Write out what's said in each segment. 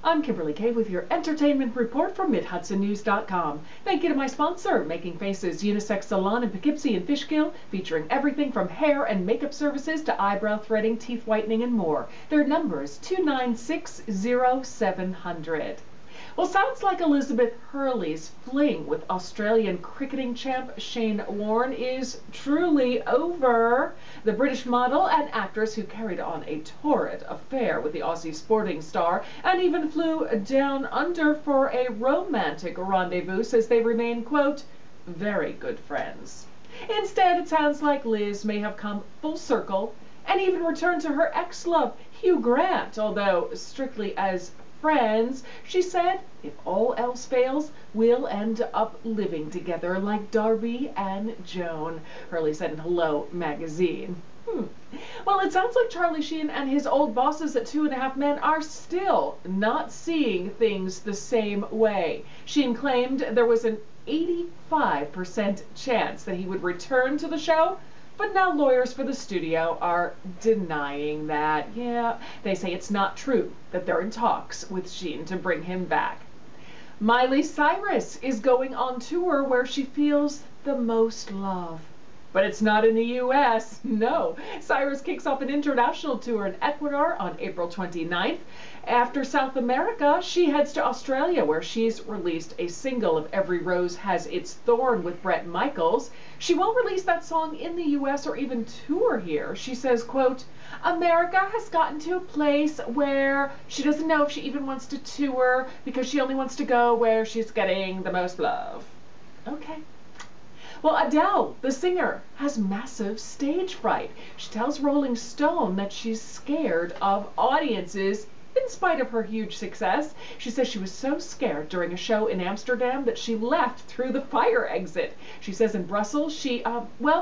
I'm Kimberly Kay with your entertainment report from MidHudsonNews.com. Thank you to my sponsor, Making Faces Unisex Salon in Poughkeepsie and Fishkill, featuring everything from hair and makeup services to eyebrow threading, teeth whitening, and more. Their number is 2960700. Well, sounds like Elizabeth Hurley's fling with Australian cricketing champ Shane Warne is truly over. The British model and actress who carried on a torrid affair with the Aussie sporting star and even flew down under for a romantic rendezvous says they remain, quote, very good friends. Instead, it sounds like Liz may have come full circle and even returned to her ex-love, Hugh Grant, although strictly as friends, she said, if all else fails, we'll end up living together like Darby and Joan, Hurley said in Hello magazine. Well, it sounds like Charlie Sheen and his old bosses at 2.5 Men are still not seeing things the same way. Sheen claimed there was an 85% chance that he would return to the show, but now lawyers for the studio are denying that. Yeah, they say it's not true that they're in talks with Sheen to bring him back. Miley Cyrus is going on tour where she feels the most love. But it's not in the U.S. No. Cyrus kicks off an international tour in Ecuador on April 29th. After South America, she heads to Australia, where she's released a single of Every Rose Has Its Thorn with Bret Michaels. She won't release that song in the U.S. or even tour here. She says, quote, America has gotten to a place where she doesn't know if she even wants to tour because she only wants to go where she's getting the most love. Okay. Well, Adele, the singer, has massive stage fright. She tells Rolling Stone that she's scared of audiences in spite of her huge success. She says she was so scared during a show in Amsterdam that she left through the fire exit. She says in Brussels she,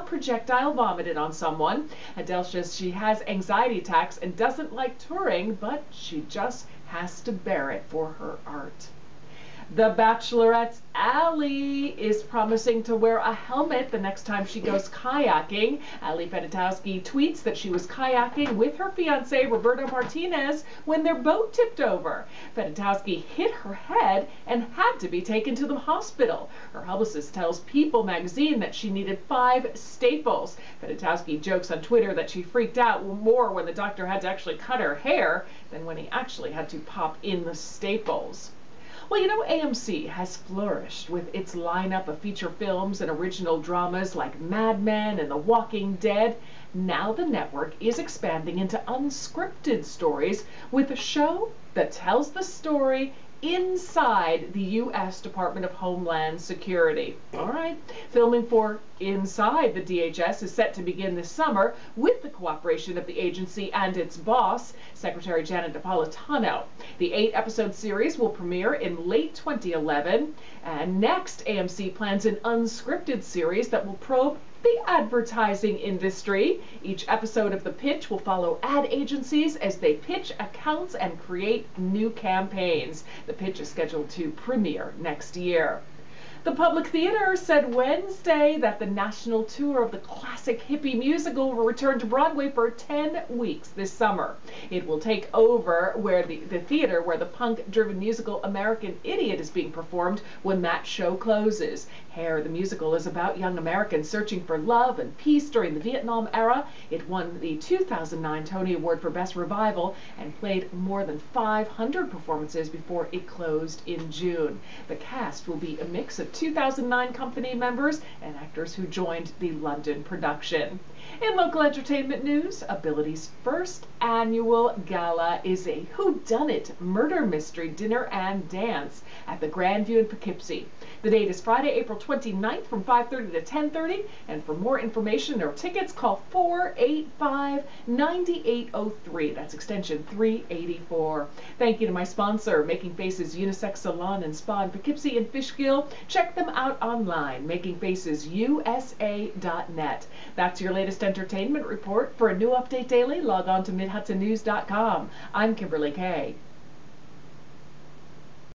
projectile vomited on someone. Adele says she has anxiety attacks and doesn't like touring, but she just has to bear it for her art. The Bachelorette's Ally is promising to wear a helmet the next time she goes kayaking. Ally Fedotowsky tweets that she was kayaking with her fiancé Roberto Martinez when their boat tipped over. Fedotowsky hit her head and had to be taken to the hospital. Her publicist tells People magazine that she needed 5 staples. Fedotowsky jokes on Twitter that she freaked out more when the doctor had to actually cut her hair than when he actually had to pop in the staples. Well, you know, AMC has flourished with its lineup of feature films and original dramas like Mad Men and The Walking Dead. Now the network is expanding into unscripted stories with a show that tells the story inside the U.S. Department of Homeland Security. All right, filming for Inside the DHS is set to begin this summer with the cooperation of the agency and its boss, Secretary Janet Napolitano. The 8-episode series will premiere in late 2011, and next AMC plans an unscripted series that will probe the advertising industry. Each episode of The Pitch will follow ad agencies as they pitch accounts and create new campaigns. The Pitch is scheduled to premiere next year. The Public Theater said Wednesday that the national tour of the classic hippie musical will return to Broadway for 10 weeks this summer. It will take over where the theater where the punk-driven musical American Idiot is being performed when that show closes. Hair, the musical, is about young Americans searching for love and peace during the Vietnam era. It won the 2009 Tony Award for Best Revival and played more than 500 performances before it closed in June. The cast will be a mix of 2009 company members and actors who joined the London production. In local entertainment news, Ability's first annual gala is a whodunit murder mystery dinner and dance at the Grandview in Poughkeepsie. The date is Friday, April 29th from 5:30 to 10:30, and for more information or tickets, call 485-9803. That's extension 384. Thank you to my sponsor, Making Faces Unisex Salon and Spa in Poughkeepsie and Fishkill. Check them out online, makingfacesusa.net. That's your latest entertainment report. For a new update daily, log on to MidHudsonNews.com. I'm Kimberly Kay.